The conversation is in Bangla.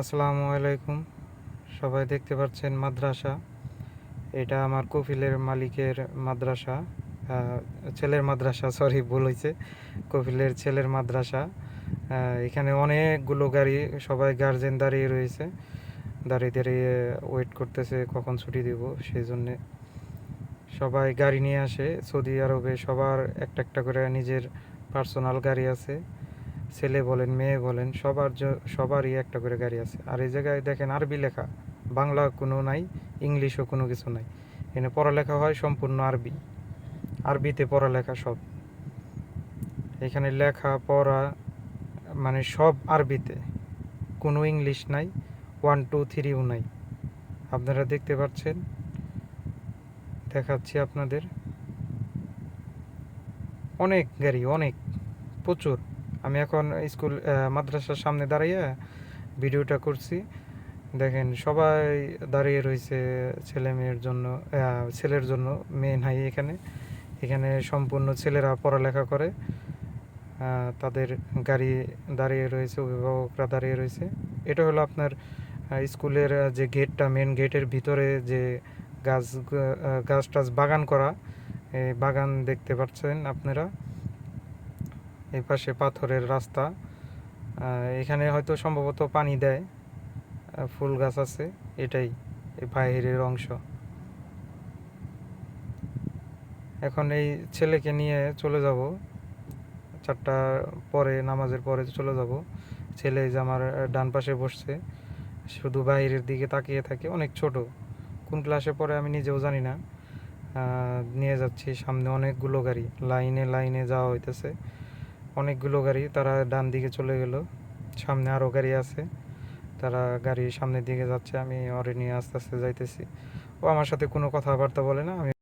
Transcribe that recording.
আসসালামু আলাইকুম। সবাই দেখতে পাচ্ছেন মাদ্রাসা। এটা আমার কফিলের মালিকের মাদ্রাসা, ছেলের মাদ্রাসা, সরি ভুল হয়েছে, কফিলের ছেলের মাদ্রাসা। এখানে অনেকগুলো গাড়ি, সবাই গার্জেন দাঁড়িয়ে রয়েছে, দাঁড়িয়ে দাঁড়িয়ে ওয়েট করতেছে কখন ছুটি দেব। সেই জন্যে সবাই গাড়ি নিয়ে আসে। সৌদি আরবে সবার একটা একটা করে নিজের পার্সোনাল গাড়ি আছে। ছেলে বলেন মেয়ে বলেন সবারই একটা করে গাড়ি আছে। আর এই জায়গায় দেখেন আরবি লেখা, বাংলা কোনো নাই, ইংলিশও কোনো কিছু নাই। এখানে পড়ালেখা হয় সম্পূর্ণ আরবি, আরবিতে পড়ালেখা সব। এখানে লেখা পড়া মানে সব আরবিতে, কোনো ইংলিশ নাই, 1 2 3ও নাই। আপনারা দেখতে পাচ্ছেন, দেখাচ্ছি আপনাদের। অনেক গাড়ি, অনেক, প্রচুর। আমি এখন মাদ্রাসার সামনে দাঁড়িয়ে ভিডিওটা করছি। দেখেন সবাই দাঁড়িয়ে রয়েছে ছেলে মেয়ের জন্য, ছেলের জন্য। মেয়ে নাই এখানে, এখানে সম্পূর্ণ ছেলেরা পড়ালেখা করে। তাদের গাড়ি দাঁড়িয়ে রয়েছে, অভিভাবকরা দাঁড়িয়ে রয়েছে। এটা হলো আপনার স্কুলের যে গেটটা, মেন গেটের ভিতরে যে গাছ গাছ টাছ বাগান করা, এই বাগান দেখতে পাচ্ছেন আপনারা। এই পাশে পাথরের রাস্তা, এখানে হয়তো সম্ভবত পানি দেয়, ফুল গাছ আছে। এটাই এই বাইরের অংশ। এখন এই ছেলেকে নিয়ে চলে যাব 4টার পরে, নামাজের পরে চলে যাব। ছেলে যে আমার ডান পাশে বসছে, শুধু বাইরের দিকে তাকিয়ে থাকে, অনেক ছোট, কোন ক্লাসে পড়ে আমি নিজেও জানি না। নিয়ে যাচ্ছি, সামনে অনেকগুলো গাড়ি, লাইনে লাইনে যাওয়া হইতেছে, অনেকগুলো গাড়ি। তারা ডান দিকে চলে গেল, সামনে আরও গাড়ি আছে, তারা গাড়ি সামনের দিকে যাচ্ছে। আমি ওরে নিয়ে আস্তে আস্তে যাইতেছি। ও আমার সাথে কোনো কথাবার্তা বলে না। আমি